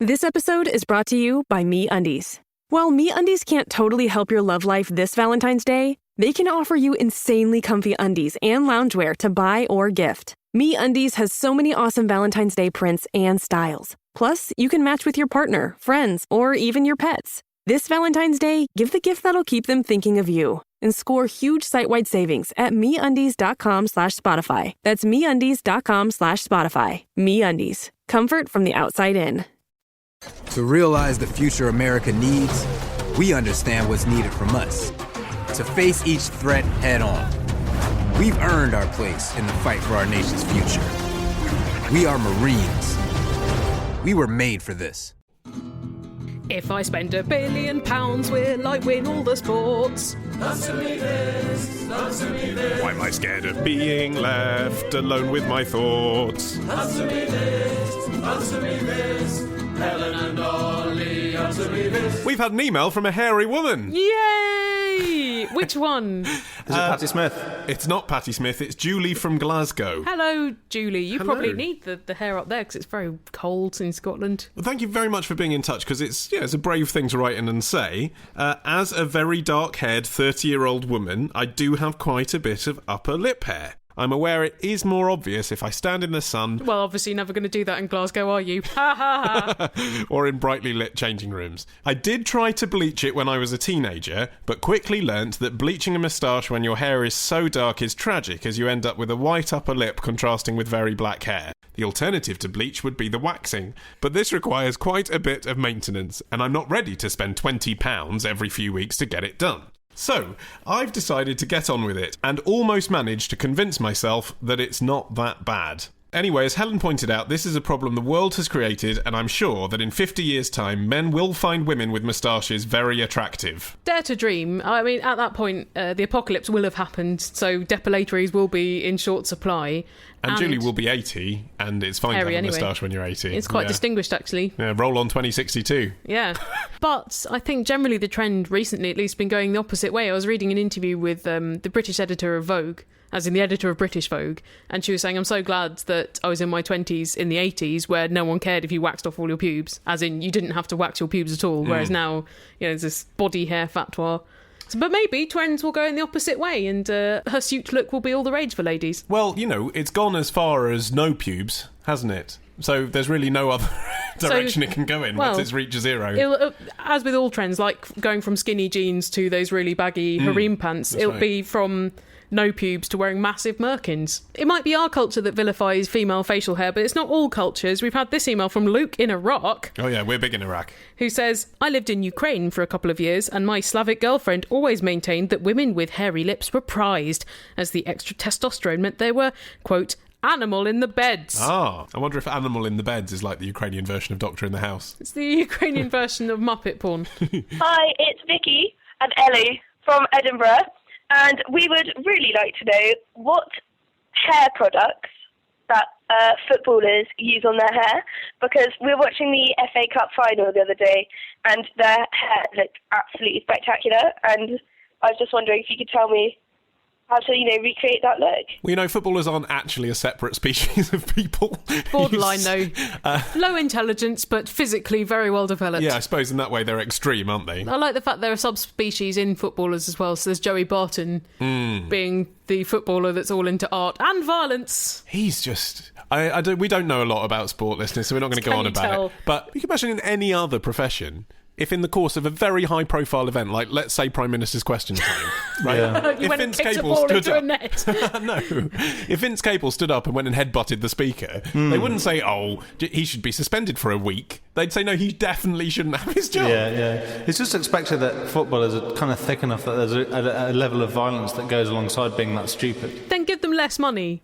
This episode is brought to you by MeUndies. While MeUndies can't totally help your love life this Valentine's Day, they can offer you insanely comfy undies and loungewear to buy or gift. MeUndies has so many awesome Valentine's Day prints and styles. Plus, you can match with your partner, friends, or even your pets. This Valentine's Day, give the gift that'll keep them thinking of you and score huge site-wide savings at MeUndies.com/Spotify. That's MeUndies.com/Spotify. MeUndies. Comfort from the outside in. To realize the future America needs, we understand what's needed from us. To face each threat head on. We've earned our place in the fight for our nation's future. We are Marines. We were made for this. If I spend £1 billion, will I win all the sports? Answer me this, answer me this. Why am I scared of being left alone with my thoughts? Answer me this, answer me this. Helen and Ollie, answer me this. We've had an email from a hairy woman. Yay! Which one? Is it Patti Smith? It's not Patti Smith, it's Julie from Glasgow. Hello, Julie. You Hello. probably need the hair up there because it's very cold in Scotland. Well, thank you very much for being in touch, because it's a brave thing to write in and say. As a very dark-haired 30-year-old woman, I do have quite a bit of upper lip hair. I'm aware it is more obvious if I stand in the sun. Well, obviously you're never going to do that in Glasgow, are you? Ha ha ha. Or in brightly lit changing rooms. I did try to bleach it when I was a teenager, but quickly learnt that bleaching a moustache when your hair is so dark is tragic, as you end up with a white upper lip contrasting with very black hair. The alternative to bleach would be the waxing, but this requires quite a bit of maintenance, and I'm not ready to spend £20 every few weeks to get it done. So, I've decided to get on with it, and almost managed to convince myself that it's not that bad. Anyway, as Helen pointed out, this is a problem the world has created, and I'm sure that in 50 years' time, men will find women with moustaches very attractive. Dare to dream. I mean, at that point, the apocalypse will have happened, so depilatories will be in short supply. And Julie will be 80, and it's fine to have a moustache when you're 80. It's quite distinguished, actually. Yeah, roll on 2062. Yeah. But I think generally the trend recently, at least, been going the opposite way. I was reading an interview with the British editor of Vogue, as in the editor of British Vogue, and she was saying, I'm so glad that I was in my 20s in the 80s where no one cared if you waxed off all your pubes, as in you didn't have to wax your pubes at all, whereas now, there's this body hair fatwa. But maybe trends will go in the opposite way, and hirsute look will be all the rage for ladies. Well, it's gone as far as no pubes, hasn't it? So there's really no other direction it can go in once it's reached zero. As with all trends, like going from skinny jeans to those really baggy harem pants, it'll be from no pubes to wearing massive merkins. It might be our culture that vilifies female facial hair, but it's not all cultures. We've had this email from Luke in Iraq. Oh yeah, we're big in Iraq. Who says, I lived in Ukraine for a couple of years, and my Slavic girlfriend always maintained that women with hairy lips were prized, as the extra testosterone meant they were, quote, animal in the beds. Ah, I wonder if animal in the beds is like the Ukrainian version of Doctor in the House. It's the Ukrainian version of Muppet porn. Hi, it's Vicky and Ellie from Edinburgh. And we would really like to know what hair products that footballers use on their hair, because we were watching the FA Cup final the other day and their hair looked absolutely spectacular, and I was just wondering if you could tell me how to, recreate that look. Well, footballers aren't actually a separate species of people. Borderline, though. Low intelligence, but physically very well developed. Yeah, I suppose in that way they're extreme, aren't they? I like the fact there are subspecies in footballers as well. So there's Joey Barton being the footballer that's all into art and violence. He's just... we don't know a lot about sport, listeners, so we're not going to go on about it. But you can imagine in any other profession... If in the course of a very high-profile event, like, let's say, Prime Minister's Question Time, right? Yeah. You went and kicked a ball into a net. No. If Vince Cable stood up and went and headbutted the speaker, they wouldn't say, he should be suspended for a week. They'd say, no, he definitely shouldn't have his job. Yeah. It's just expected that footballers are kind of thick enough that there's a level of violence that goes alongside being that stupid. Then give them less money.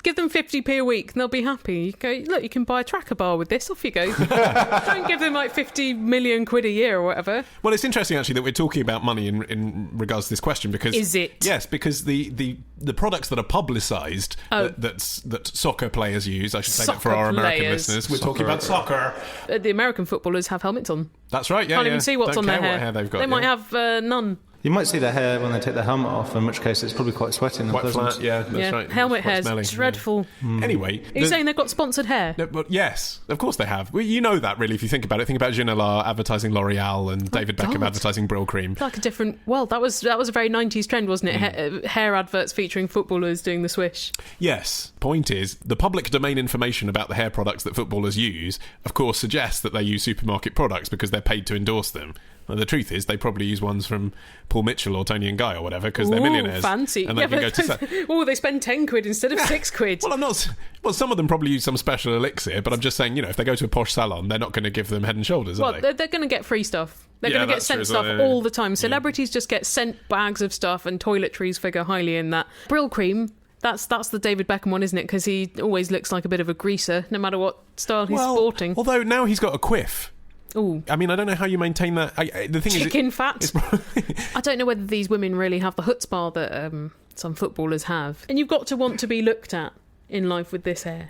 Give them 50p a week and they'll be happy. You go, look, you can buy a tracker bar with this. Off you go. Don't give them like 50 million quid a year or whatever. Well, it's interesting actually that we're talking about money in regards to this question, because is it? Yes, because the products that are publicised that soccer players use. I should say that for our American listeners. We're talking about soccer. The American footballers have helmets on. That's right. Yeah, can't even see what's on their hair. What hair they've got. They might have none. You might see their hair when they take their helmet off, in which case it's probably quite sweaty and Quite unpleasant. flat, yeah, that's right. Helmet Quite hair's smelly, dreadful. yeah. Anyway... Are you saying they've got sponsored hair? No, but yes, of course they have. Well, you know that, really, if you think about it. Think about Ginella advertising L'Oreal and David Beckham God. advertising Brill Cream. It's like a different world. That was a very 90s trend, wasn't it? Hair adverts featuring footballers doing the swish. Yes. Point is, the public domain information about the hair products that footballers use, of course, suggests that they use supermarket products because they're paid to endorse them. Well, the truth is, they probably use ones from Paul Mitchell or Tony and Guy or whatever because they're millionaires. Fancy. And they can go to they spend 10 quid instead of 6 quid. Well, some of them probably use some special elixir, but I'm just saying, if they go to a posh salon, they're not going to give them Head and Shoulders, are they? Well, they're going to get free stuff. They're going to get sent stuff all the time. Celebrities just get sent bags of stuff, and toiletries figure highly in that. Brill Cream. That's the David Beckham one, isn't it? Because he always looks like a bit of a greaser, no matter what style he's sporting. Although now he's got a quiff. Ooh. I mean, I don't know how you maintain that. The thing Chicken is, fat. I don't know whether these women really have the chutzpah that some footballers have. And you've got to want to be looked at in life with this hair.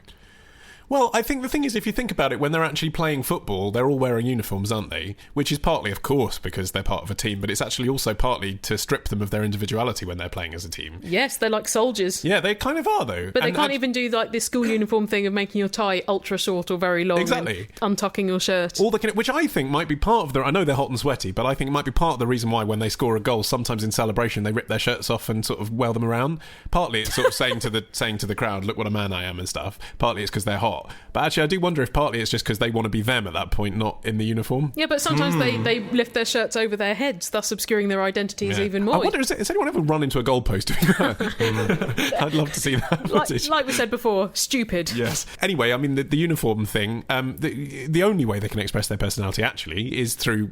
Well, I think the thing is, if you think about it, when they're actually playing football, they're all wearing uniforms, aren't they? Which is partly, of course, because they're part of a team, but it's actually also partly to strip them of their individuality when they're playing as a team. Yes, they're like soldiers. Yeah, they kind of are, though. But they can't even do like this school uniform thing of making your tie ultra short or very long. Exactly. And untucking your shirt. Which I think might be part of I know they're hot and sweaty, but I think it might be part of the reason why when they score a goal, sometimes in celebration, they rip their shirts off and sort of whirl them around. Partly it's sort of saying to the crowd, look what a man I am and stuff. Partly it's because they're hot. But actually, I do wonder if partly it's just because they want to be them at that point, not in the uniform. Yeah, but sometimes they lift their shirts over their heads, thus obscuring their identities even more. I wonder, has anyone ever run into a goalpost doing that? I'd love to see that. Like we said before, stupid. Yes. Anyway, I mean, the uniform thing, the only way they can express their personality, actually, is through...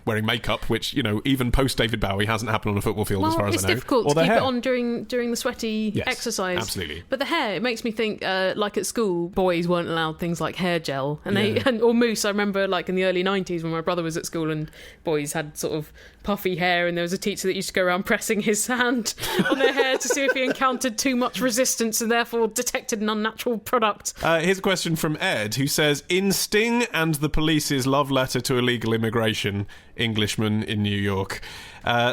wearing makeup, which, even post-David Bowie hasn't happened on a football field as far as I know. It's difficult to keep it on during the sweaty exercise. Absolutely. But the hair, it makes me think, like at school, boys weren't allowed things like hair gel or mousse. I remember, like, in the early 90s when my brother was at school and boys had sort of puffy hair, and there was a teacher that used to go around pressing his hand on their hair to see if he encountered too much resistance and therefore detected an unnatural product. Here's a question from Ed, who says, in Sting and the Police's love letter to illegal immigration, Englishman in New York,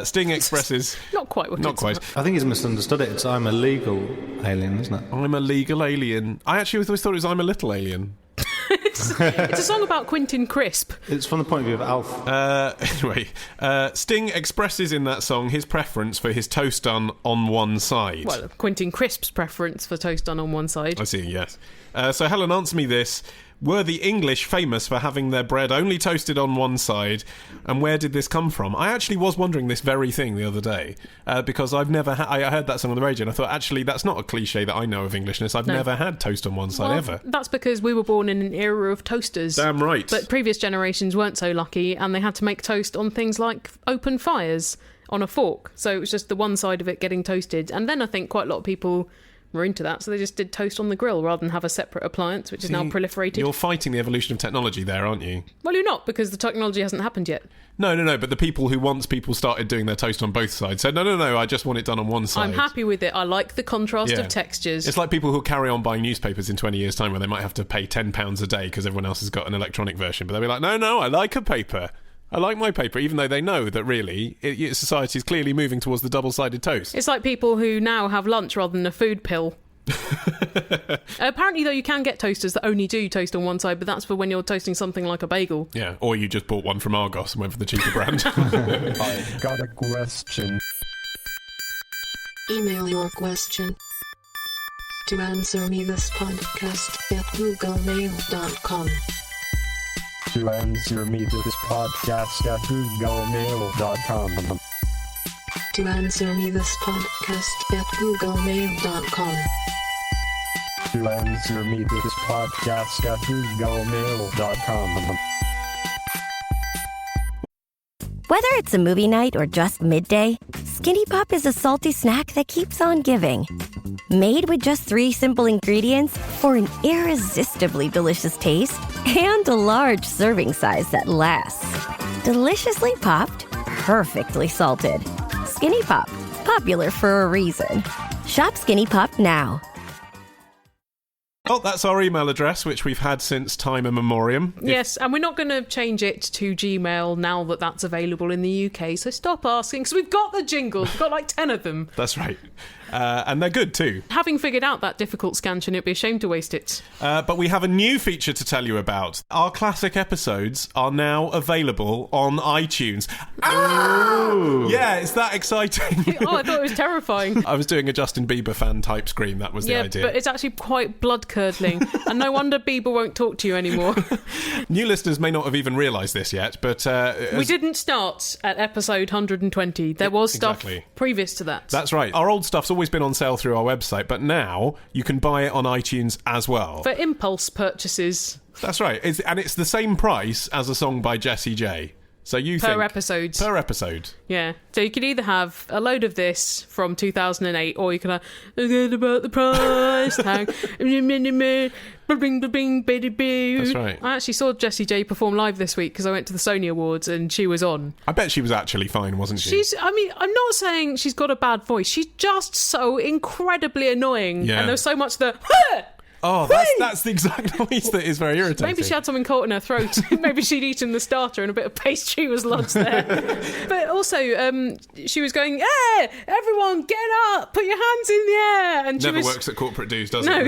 Sting expresses... Not quite what Not quite. I think he's misunderstood it. It's I'm a legal alien, isn't it? I'm a legal alien. I actually always thought it was I'm a little alien. It's a song about Quentin Crisp. It's from the point of view of Alf. Anyway, Sting expresses in that song his preference for his toast done on one side. Well, Quentin Crisp's preference for toast done on one side. I see, yes. So Helen, answer me this. Were the English famous for having their bread only toasted on one side? And where did this come from? I actually was wondering this very thing the other day, because I've never I heard that song on the radio and I thought, actually, that's not a cliche that I know of Englishness. I've never had toast on one side, ever. That's because we were born in an era of toasters. Damn right. But previous generations weren't so lucky, and they had to make toast on things like open fires on a fork. So it was just the one side of it getting toasted. And then I think quite a lot of people... were into that, so they just did toast on the grill rather than have a separate appliance, which is now proliferated. You're fighting the evolution of technology there, aren't you? Well, you're not, because the technology hasn't happened yet. No, but the people who once people started doing their toast on both sides said, no, I just want it done on one side. I'm happy with it. I like the contrast of textures. It's like people who carry on buying newspapers in 20 years' time where they might have to pay £10 a day because everyone else has got an electronic version, but they'll be like, no, I like a paper. I like my paper, even though they know that really society is clearly moving towards the double-sided toast. It's like people who now have lunch rather than a food pill. Apparently, though, you can get toasters that only do toast on one side, but that's for when you're toasting something like a bagel. Yeah, or you just bought one from Argos and went for the cheaper brand. I've got a question. Email your question to answermethispodcast@googlemail.com. To answer me to this podcast at googlemail.com. To answer me this podcast at googlemail.com. To answer me to this podcast at googlemail.com. Whether it's a movie night or just midday, Skinny Pop is a salty snack that keeps on giving. Made with just 3 simple ingredients for an irresistibly delicious taste and a large serving size that lasts. Deliciously popped, perfectly salted. Skinny Pop, popular for a reason. Shop Skinny Pop now. Oh, that's our email address, which we've had since time immemorial. Yes, and we're not going to change it to Gmail now that that's available in the UK, so stop asking, because we've got the jingles. We've got like 10 of them. That's right. And they're good too. Having figured out that difficult scansion, it'd be a shame to waste it. But we have a new feature to tell you about. Our classic episodes are now available on iTunes. Oh! Yeah, it's that exciting. Oh, I thought it was terrifying. I was doing a Justin Bieber fan type scream. That was the idea. But it's actually quite blood-curdling. And no wonder Bieber won't talk to you anymore. New listeners may not have even realised this yet, but... we didn't start at episode 120. There was stuff previous to that. That's right. Our old stuff's always been on sale through our website, but now you can buy it on iTunes as well. For impulse purchases. That's right. It's the same price as a song by Jessie J. So you think... Per episode. Per episode. Yeah. So you could either have a load of this from 2008, or you can have... Forget about the price tag. That's right. I actually saw Jessie J perform live this week because I went to the Sony Awards and she was on. I bet she was actually fine, wasn't she? I'm not saying she's got a bad voice. She's just so incredibly annoying. Yeah. And there's so much that... Oh, that's the exact noise that is very irritating. Maybe she had something caught in her throat. Maybe she'd eaten the starter and a bit of pastry was lodged there. But also, she was going, "Hey, everyone, get up! Put your hands in the air!" And Never works at corporate dues, does it? No, I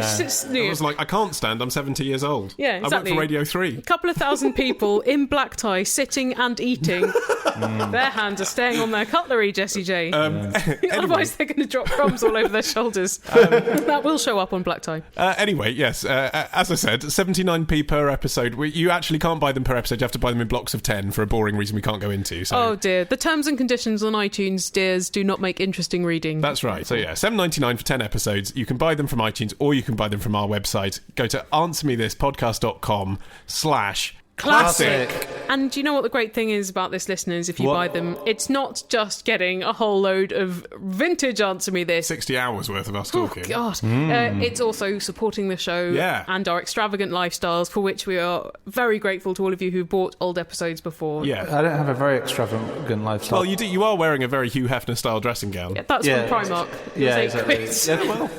was like, I can't stand. I'm 70 years old. Yeah, exactly. I work for Radio 3. A couple of thousand people in black tie, sitting and eating. Their hands are staying on their cutlery, Jessie J. Otherwise, they're going to drop crumbs all over their shoulders. That will show up on black tie. Anyway, yes, as I said, 79p per episode. You actually can't buy them per episode. You have to buy them in blocks of 10 for a boring reason we can't go into. So. Oh dear. The terms and conditions on iTunes, dears, do not make interesting reading. That's right. So yeah, $7.99 for 10 episodes. You can buy them from iTunes or you can buy them from our website. Go to answermethispodcast.com/classic. And you know what the great thing is about this, listeners, if you buy them? It's not just getting a whole load of vintage Answer Me This. 60 hours worth of us talking. God. It's also supporting the show and our extravagant lifestyles, for which we are very grateful to all of you who bought old episodes before. Yeah. I don't have a very extravagant lifestyle. Well, you do. You are wearing a very Hugh Hefner style dressing gown. Yeah, that's from Primark. Yeah, exactly.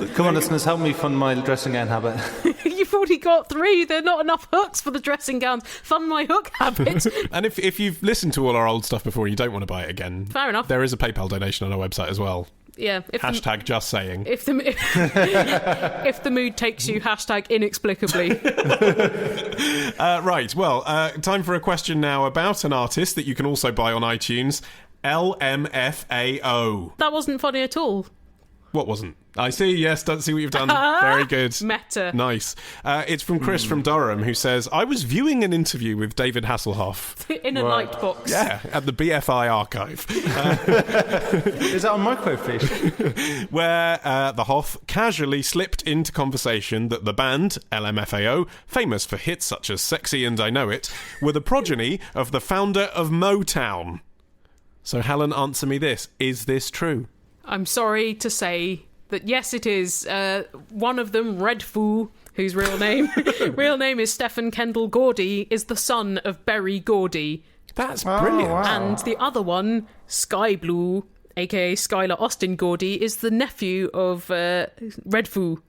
Come on, listeners, help me fund my dressing gown habit. You've already got 3. There are not enough hooks for the dressing gowns. Fund my hook habit. And if you've listened to all our old stuff before and you don't want to buy it again, fair enough. There is a PayPal donation on our website as well. Yeah. Hashtag just saying. If the mood takes you, hashtag inexplicably. Right, well, time for a question now about an artist that you can also buy on iTunes. LMFAO. That wasn't funny at all. What wasn't? I see, yes, don't see what you've done. Very good. Meta. Nice. It's from Chris from Durham, who says, I was viewing an interview with David Hasselhoff. In a night box. Yeah, at the BFI archive. Is that on microfiche? Where the Hoff casually slipped into conversation that the band, LMFAO, famous for hits such as Sexy and I Know It, were the progeny of the founder of Motown. So Helen, answer me this. Is this true? I'm sorry to say that yes, it is. One of them, Red Foo, whose real name is Stephen Kendall Gordy, is the son of Berry Gordy. That's brilliant. Wow. And the other one, Sky Blue, aka Skylar Austin Gordy, is the nephew of Red Foo.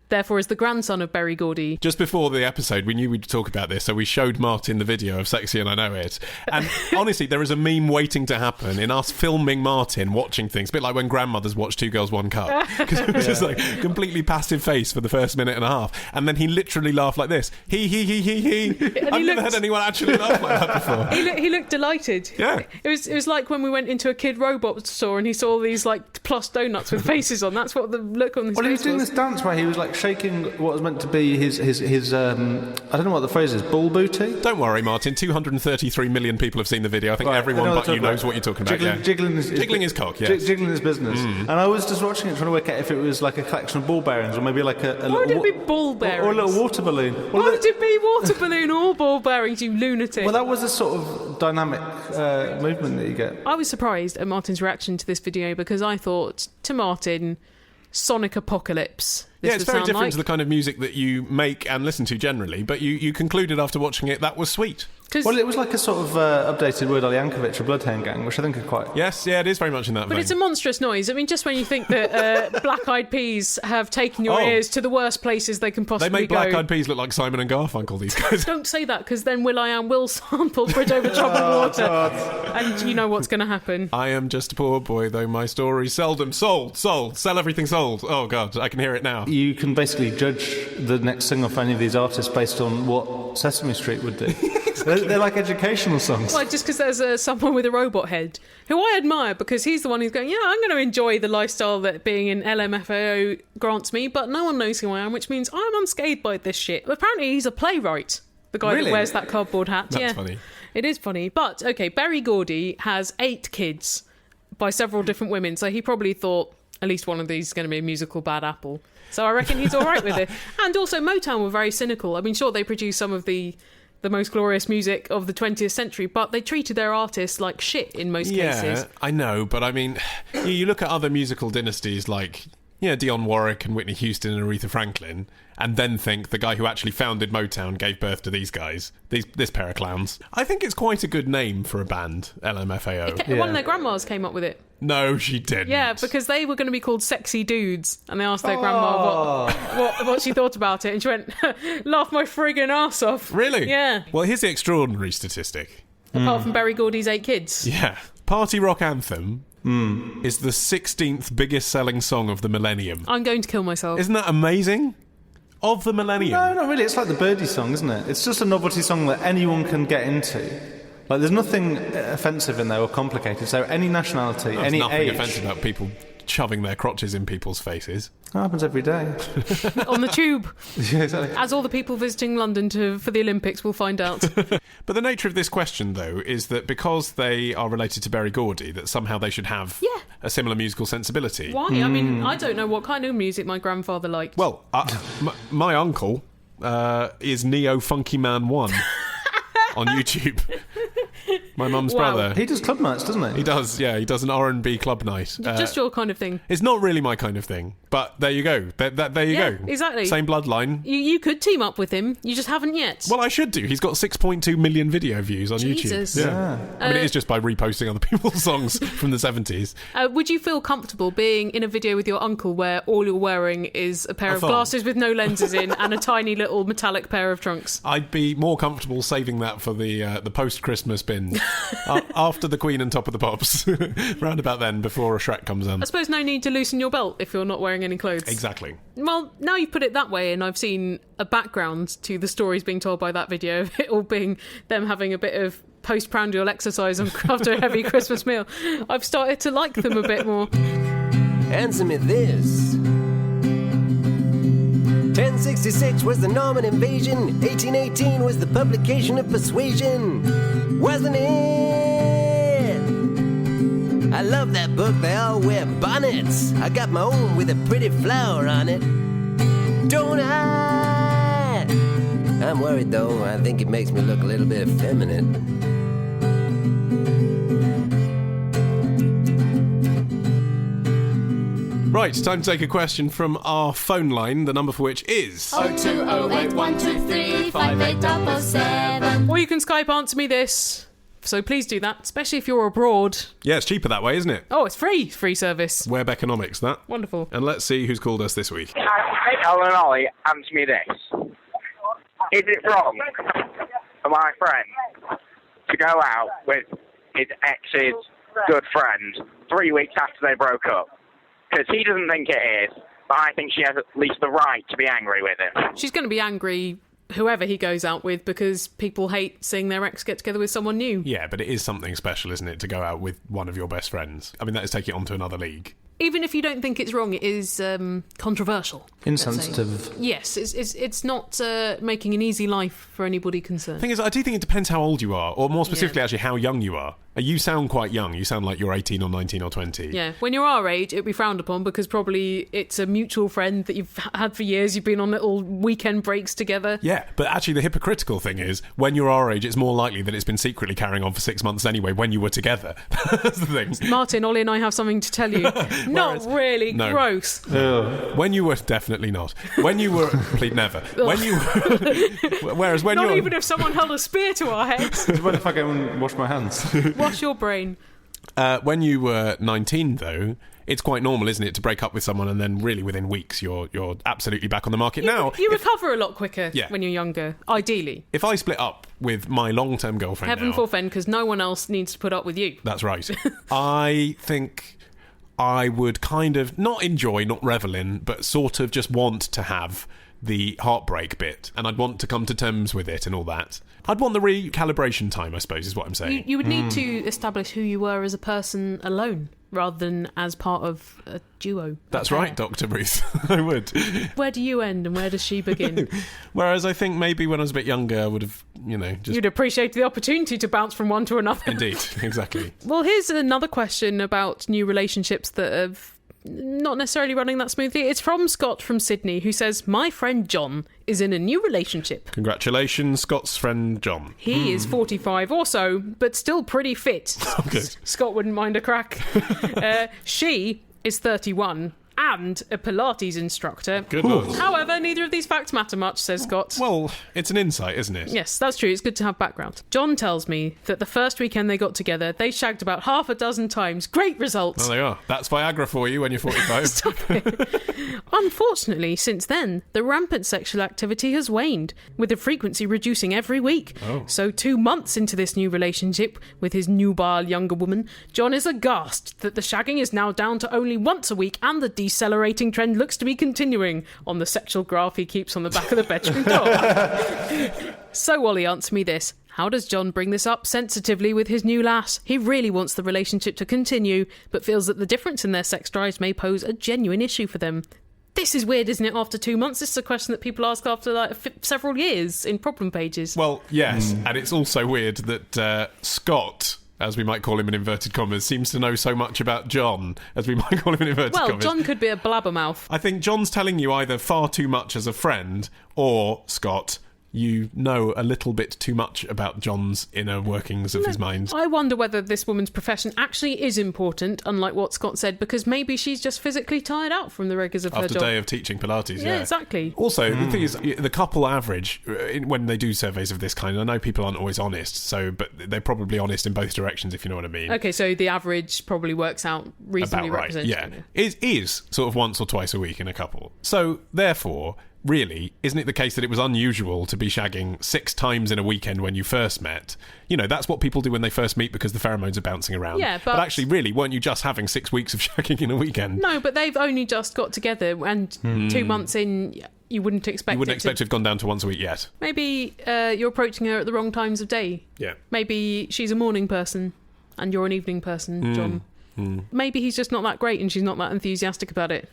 Therefore is the grandson of Berry Gordy. Just before the episode, we knew we'd talk about this, so we showed Martin the video of Sexy and I Know It. And honestly, there is a meme waiting to happen in us filming Martin watching things, a bit like when grandmothers watch Two Girls, One Cup. Because it was just like completely passive face for the first minute and a half. And then he literally laughed like this. He. I've never had anyone actually laugh like that before. He looked delighted. Yeah. It was like when we went into a Kid Robot store and he saw these like plush donuts with faces on. That's what the look on his face was. Well, he was doing this dance where he was like shaking what was meant to be his I don't know what the phrase is, bull booty? Don't worry, Martin. 233 million people have seen the video. I think everyone but you knows what you're talking about. Jiggling his cock, yes. Jiggling his business. And I was just watching it trying to work out if it was like a collection of ball bearings or maybe like a Why would it be ball bearings? Or a little water balloon. Why would it be water balloon or ball bearings, you lunatic? Well, that was a sort of dynamic movement that you get. I was surprised at Martin's reaction to this video because I thought, to Martin, Sonic Apocalypse. It's very different to the kind of music that you make and listen to generally, but you concluded after watching it that was sweet. Well, it was like a sort of updated Weird Al Yankovic or Bloodhound Gang, which I think are quite... Yes, yeah, it is very much in that But vein. it's a monstrous noise. I mean, just when you think that Black Eyed Peas have taken your ears to the worst places they can possibly They make go. Black Eyed Peas look like Simon and Garfunkel, these guys. Don't say that, because then Will.i.am will sample Bridge Over Troubled Water. And you know what's going to happen. I am just a poor boy, though my story's seldom sold. Sell everything sold. Oh, God, I can hear it now. You can basically judge the next single for any of these artists based on what Sesame Street would do. They're like educational songs. Well, just because there's someone with a robot head, who I admire because he's the one who's going, yeah, I'm going to enjoy the lifestyle that being in LMFAO grants me, but no one knows who I am, which means I'm unscathed by this shit. Apparently he's a playwright, the guy that wears that cardboard hat. That's funny. It is funny. But, okay, Berry Gordy has 8 kids by several different women, so he probably thought at least one of these is going to be a musical bad apple. So I reckon he's all right with it. And also Motown were very cynical. I mean, sure, they produced some of the most glorious music of the 20th century, but they treated their artists like shit in most cases. Yeah, I know, but I mean, you look at other musical dynasties like, Dionne Warwick and Whitney Houston and Aretha Franklin, and then think the guy who actually founded Motown gave birth to these guys, this pair of clowns. I think it's quite a good name for a band, LMFAO. One of their grandmas came up with it. No, she didn't. Yeah, because they were going to be called Sexy Dudes, and they asked their grandma what she thought about it, and she went, laugh my friggin' arse off. Really? Yeah. Well, here's the extraordinary statistic. Apart from Berry Gordy's 8 kids. Yeah. Party Rock Anthem is the 16th biggest selling song of the millennium. I'm going to kill myself. Isn't that amazing? Of the millennium. No, not really. It's like the Birdie song, isn't it? It's just a novelty song that anyone can get into. Like, there's nothing offensive in there or complicated. So any nationality, There's any nothing age... offensive about people shoving their crotches in people's faces. That happens every day. On the tube. Yeah, exactly. As all the people visiting London for the Olympics will find out. But the nature of this question, though, is that because they are related to Berry Gordy, that somehow they should have a similar musical sensibility. Why? I mean, I don't know what kind of music my grandfather liked. Well, my uncle is Neo Funky Man 1 on YouTube. My mum's brother. He does club nights, doesn't he? He does, yeah. He does an R&B club night. Just your kind of thing. It's not really my kind of thing, but there you go. There you go. Exactly. Same bloodline. You could team up with him. You just haven't yet. Well, I should do. He's got 6.2 million video views on Jesus. YouTube. Yeah. I mean, it is just by reposting other people's songs from the 70s. Would you feel comfortable being in a video with your uncle where all you're wearing is a pair of glasses with no lenses in and a tiny little metallic pair of trunks? I'd be more comfortable saving that for the post-Christmas bin. After the Queen and Top of the Pops. Round about then, before Shrek comes on. I suppose no need to loosen your belt if you're not wearing any clothes. Exactly. Well, now you put it that way, and I've seen a background to the stories being told by that video of it all being them having a bit of postprandial exercise after a heavy Christmas meal. I've started to like them a bit more. Answer me this. 1066 was the Norman invasion. 1818 was the publication of Persuasion. Wasn't it? I love that book. They all wear bonnets. I got my own with a pretty flower on it. Don't I? I'm worried though. I think it makes me look a little bit effeminate. Right, time to take a question from our phone line, the number for which is 02081235877. Or you can Skype answer me this. So please do that, especially if you're abroad. Yeah, it's cheaper that way, isn't it? Oh, it's free. Free service. Web economics, that. Wonderful. And let's see who's called us this week. Ellen and Ollie, answer me this. Is it wrong for my friend to go out with his ex's good friend 3 weeks after they broke up? Because he doesn't think it is, but I think she has at least the right to be angry with him. She's going to be angry whoever he goes out with because people hate seeing their ex get together with someone new. Yeah, but it is something special, isn't it, to go out with one of your best friends? I mean, that is taking it on to another league. Even if you don't think it's wrong, it is controversial. Insensitive. Yes, it's not making an easy life for anybody concerned. The thing is, I do think it depends how old you are, or more specifically, actually, how young you are. You sound quite young. You sound like you're 18 or 19 or 20. Yeah, when you're our age, it'd be frowned upon because probably it's a mutual friend that you've had for years. You've been on little weekend breaks together. Yeah, but actually the hypocritical thing is, when you're our age, it's more likely that it's been secretly carrying on for 6 months anyway when you were together. That's the thing. Martin, Ollie and I have something to tell you. Not really. No. Gross. When you were definitely not. When you were please never. When you were, whereas when Not you're even if someone held a spear to our heads. What if I go and wash my hands? Wash your brain. when you were 19, though, it's quite normal, isn't it, to break up with someone and then really within weeks you're absolutely back on the market. You recover a lot quicker when you're younger, ideally. If I split up with my long-term girlfriend Heaven now, forfend, because no one else needs to put up with you. That's right. I think I would kind of not enjoy, not revel in, but sort of just want to have the heartbreak bit, and I'd want to come to terms with it and all that. I'd want the recalibration time, I suppose, is what I'm saying. You would need to establish who you were as a person alone, rather than as part of a duo. That's right, Dr. Ruth. I would. Where do you end and where does she begin? Whereas I think maybe when I was a bit younger, I would have, just... You'd appreciate the opportunity to bounce from one to another. Indeed, exactly. Well, here's another question about new relationships that have not necessarily running that smoothly. It's from Scott from Sydney, who says, my friend John is in a new relationship. Congratulations, Scott's friend John. He is 45 or so, but still pretty fit. Oh, good. Scott wouldn't mind a crack. She is 31 and a Pilates instructor. Good Lord. However, neither of these facts matter much, says Scott. Well, it's an insight, isn't it? Yes, that's true. It's good to have background. John tells me that the first weekend they got together, they shagged about half a dozen times. Great results. Well, they are. That's Viagra for you when you're 45. Stop it. Unfortunately, since then, the rampant sexual activity has waned, with the frequency reducing every week. Oh. So 2 months into this new relationship with his nubile younger woman, John is aghast that the shagging is now down to only once a week, and the decelerating trend looks to be continuing on the sexual graph he keeps on the back of the bedroom door. So, Wally, answer me this. How does John bring this up sensitively with his new lass? He really wants the relationship to continue, but feels that the difference in their sex drives may pose a genuine issue for them. This is weird, isn't it, after 2 months? This is a question that people ask after several years in problem pages. Well, yes, and it's also weird that Scott, as we might call him in inverted commas, seems to know so much about John, as we might call him in inverted commas. Well, John could be a blabbermouth. I think John's telling you either far too much as a friend, or, Scott, you know a little bit too much about John's inner workings of his mind. I wonder whether this woman's profession actually is important, unlike what Scott said, because maybe she's just physically tired out from the rigours of her job. After a day of teaching Pilates, yeah. Exactly. Also, the thing is, the couple average, when they do surveys of this kind, I know people aren't always honest, but they're probably honest in both directions, if you know what I mean. Okay, so the average probably works out reasonably about right, representative. yeah. Is sort of once or twice a week in a couple. So, therefore, really, isn't it the case that it was unusual to be shagging 6 times in a weekend when you first met? That's what people do when they first meet because the pheromones are bouncing around. Yeah, but actually, really, weren't you just having 6 weeks of shagging in a weekend? No, but they've only just got together, and 2 months in, you wouldn't expect You wouldn't expect to have gone down to once a week yet. Maybe you're approaching her at the wrong times of day. Yeah. Maybe she's a morning person and you're an evening person, John. Maybe he's just not that great and she's not that enthusiastic about it.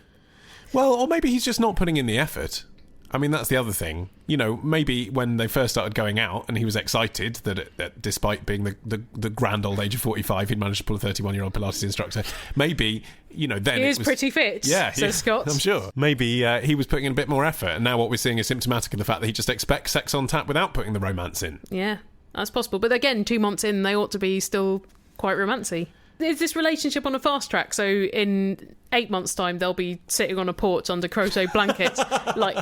Well, or maybe he's just not putting in the effort. I mean, that's the other thing. Maybe when they first started going out and he was excited that despite being the grand old age of 45, he'd managed to pull a 31-year-old Pilates instructor. Maybe, then he is pretty fit, says Scott. I'm sure. Maybe he was putting in a bit more effort, and now what we're seeing is symptomatic of the fact that he just expects sex on tap without putting the romance in. Yeah, that's possible. But again, 2 months in, they ought to be still quite romancy. Is this relationship on a fast track? So in 8 months' time, they'll be sitting on a porch under crochet blankets,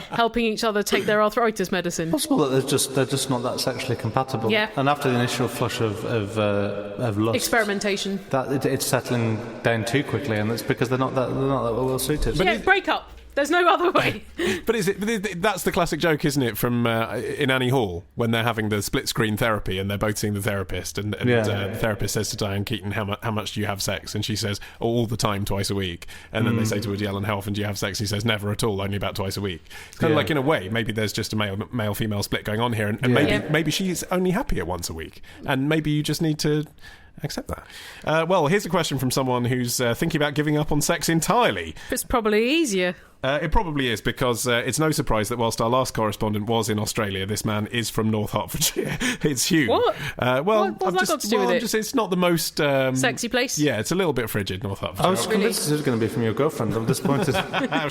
helping each other take their arthritis medicine. Possible that they're just not that sexually compatible. Yeah. And after the initial flush of lust, experimentation, that it's settling down too quickly, and it's because they're not that well suited. But break up. There's no other way. But that's the classic joke, isn't it, from in Annie Hall, when they're having the split-screen therapy and they're both seeing the therapist, and the therapist says to Diane Keaton, how much do you have sex? And she says, all the time, twice a week. And then they say to Woody Allen, how often do you have sex? He says, never at all, only about twice a week. It's kind of like, in a way, maybe there's just a male-female split going on here, and maybe she's only happy at once a week. And maybe you just need to accept that. Well, here's a question from someone who's thinking about giving up on sex entirely. It's probably easier. It probably is, because it's no surprise that whilst our last correspondent was in Australia, this man is from North Hertfordshire. It's Hugh. What? What's that got to do with it? It's not the most... sexy place? Yeah, it's a little bit frigid, North Hertfordshire. I was convinced it was going to be from your girlfriend. I'm disappointed.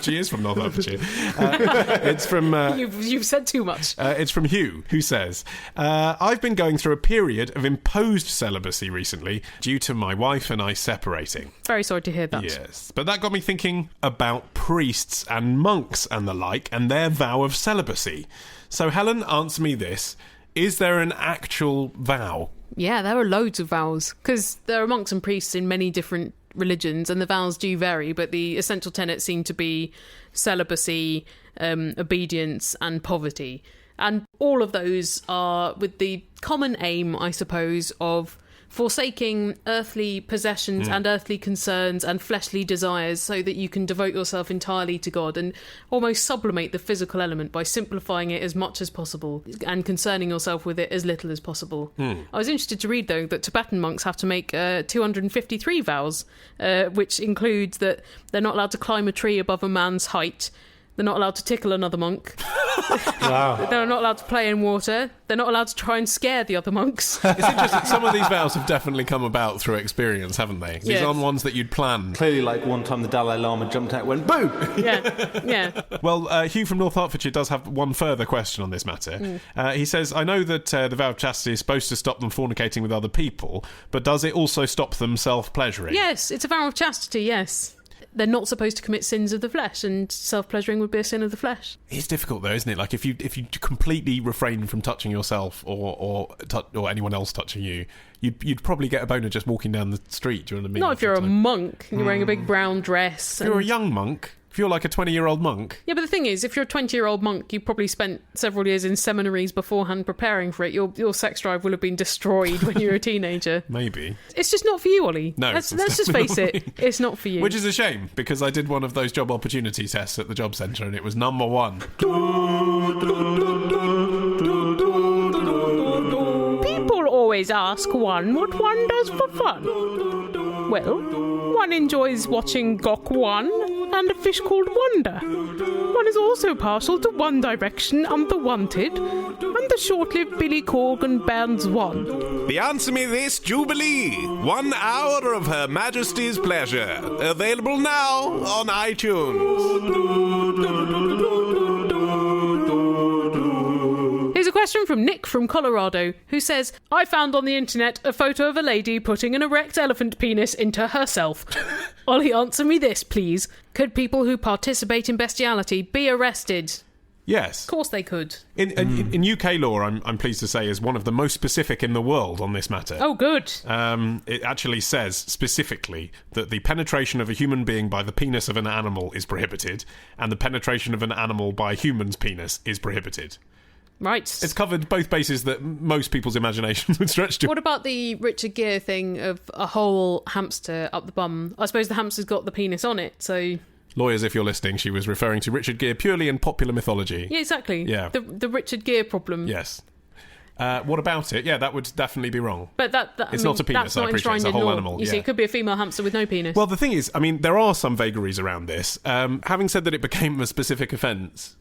She is from North Hertfordshire. It's from... You've said too much. It's from Hugh, who says, I've been going through a period of imposed celibacy recently. recently due to my wife and I separating. Very sorry to hear that. Yes, but that got me thinking about priests and monks and the like and their vow of celibacy. So Helen, answer me this. Is there an actual vow? Yeah, there are loads of vows, because there are monks and priests in many different religions, and the vows do vary, but the essential tenets seem to be celibacy, obedience, and poverty. And all of those are with the common aim, I suppose, of forsaking earthly possessions and earthly concerns and fleshly desires so that you can devote yourself entirely to God and almost sublimate the physical element by simplifying it as much as possible and concerning yourself with it as little as possible. I was interested to read, though, that Tibetan monks have to make 253 vows, which includes that they're not allowed to climb a tree above a man's height. They're not allowed to tickle another monk. Wow. They're not allowed to play in water. They're not allowed to try and scare the other monks. It's interesting. Some of these vows have definitely come about through experience, haven't they? These Yes. aren't ones that you'd plan. Clearly, like one time the Dalai Lama jumped out and went, boo! Yeah. Well, Hugh from North Hertfordshire does have one further question on this matter. He says, I know that the vow of chastity is supposed to stop them fornicating with other people, but does it also stop them self-pleasuring? Yes, it's a vow of chastity, yes. They're not supposed to commit sins of the flesh, and self-pleasuring would be a sin of the flesh. It's difficult, though, isn't it? Like, if you completely refrain from touching yourself or anyone else touching you, you'd probably get a boner just walking down the street. Do you know what I mean? Not if you're a monk and you're wearing a big brown dress. If you're a young monk, if you're like a 20-year-old monk. Yeah, but the thing is, if you're a 20-year-old monk, you probably spent several years in seminaries beforehand preparing for it. Your sex drive will have been destroyed when you were a teenager. Maybe. It's just not for you, Ollie. No. Let's just face it. It's not for you. Which is a shame, because I did one of those job opportunity tests at the job centre and it was number one. People always ask one what one does for fun. Well, one enjoys watching Gok 1 and A Fish Called Wonder. One is also partial to One Direction and The Wanted, and the short-lived Billy Corgan Band's One. The Answer Me This Jubilee, 1 hour of Her Majesty's pleasure. Available now on iTunes. Here's a question from Nick from Colorado, who says, I found on the internet a photo of a lady putting an erect elephant penis into herself. Ollie, answer me this, please. Could people who participate in bestiality be arrested? Yes. Of course they could. In UK law, I'm pleased to say, is one of the most specific in the world on this matter. Oh, good. It actually says specifically that the penetration of a human being by the penis of an animal is prohibited, and the penetration of an animal by a human's penis is prohibited. Right. It's covered both bases that most people's imaginations would stretch to. What about the Richard Gere thing of a whole hamster up the bum? I suppose the hamster's got the penis on it, so... Lawyers, if you're listening, she was referring to Richard Gere purely in popular mythology. Yeah, exactly. Yeah. The Richard Gere problem. Yes. What about it? Yeah, that would definitely be wrong. But it's not a penis, I appreciate. It's a whole animal. You see, it could be a female hamster with no penis. Well, the thing is, I mean, there are some vagaries around this. Having said that it became a specific offence,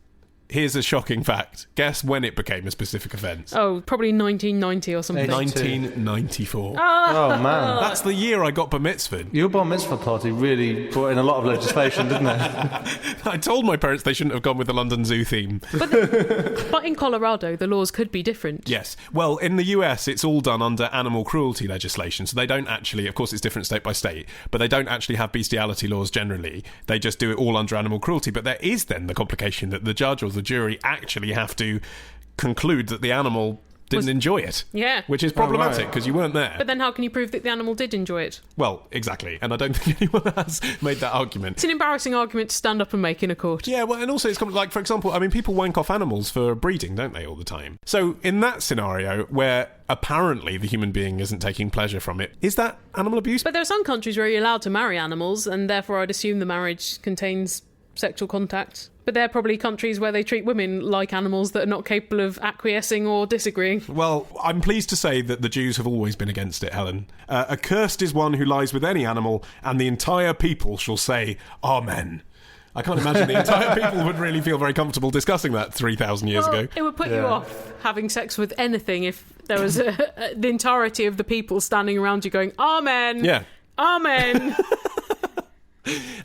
here's a shocking fact. Guess when it became a specific offence? Oh, probably 1990 or something. 1994. Oh, man. That's the year I got bar mitzvahed. Your bar mitzvah party really brought in a lot of legislation, didn't it? I told my parents they shouldn't have gone with the London Zoo theme. But in Colorado, the laws could be different. Yes. Well, in the US, it's all done under animal cruelty legislation. So they don't actually, of course, it's different state by state, but they don't actually have bestiality laws generally. They just do it all under animal cruelty. But there is then the complication that the judge or the jury actually have to conclude that the animal didn't enjoy it. Yeah. Which is problematic because you weren't there. But then how can you prove that the animal did enjoy it? Well, exactly. And I don't think anyone has made that argument. It's an embarrassing argument to stand up and make in a court. Yeah, well, and also it's like, for example, I mean, people wank off animals for breeding, don't they, all the time? So in that scenario where apparently the human being isn't taking pleasure from it, is that animal abuse? But there are some countries where you're allowed to marry animals, and therefore I'd assume the marriage contains sexual contact. But they're probably countries where they treat women like animals that are not capable of acquiescing or disagreeing. Well, I'm pleased to say that the Jews have always been against it, Helen. Accursed is one who lies with any animal, and the entire people shall say, Amen. I can't imagine the entire people would really feel very comfortable discussing that 3,000 years ago. It would put you off having sex with anything if there was the entirety of the people standing around you going, Amen. Yeah. Amen.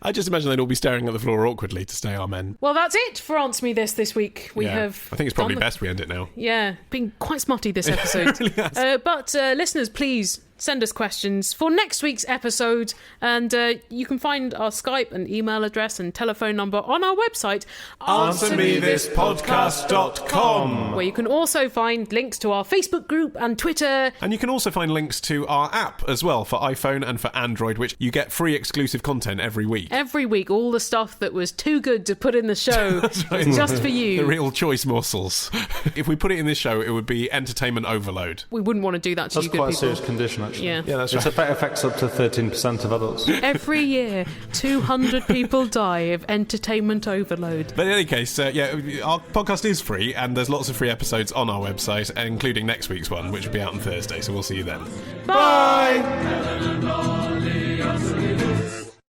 I just imagine they'd all be staring at the floor awkwardly to say amen. Well, that's it for Answer Me This week. We have... I think it's probably best we end it now. Yeah, been quite smutty this episode. It really has. But listeners, please send us questions for next week's episode, and you can find our Skype and email address and telephone number on our website, AnswerMeThisPodcast.com, where you can also find links to our Facebook group and Twitter. And you can also find links to our app as well for iPhone and for Android, which you get free exclusive content every week. Every week, all the stuff that was too good to put in the show right. is just for you. The real choice morsels. If we put it in this show, it would be entertainment overload. We wouldn't want to do that to you good people. That's quite a serious condition, actually. Yeah, that's right. It affects up to 13% of adults. Every year, 200 people die of entertainment overload. But in any case, our podcast is free, and there's lots of free episodes on our website, including next week's one, which will be out on Thursday, so we'll see you then. Bye!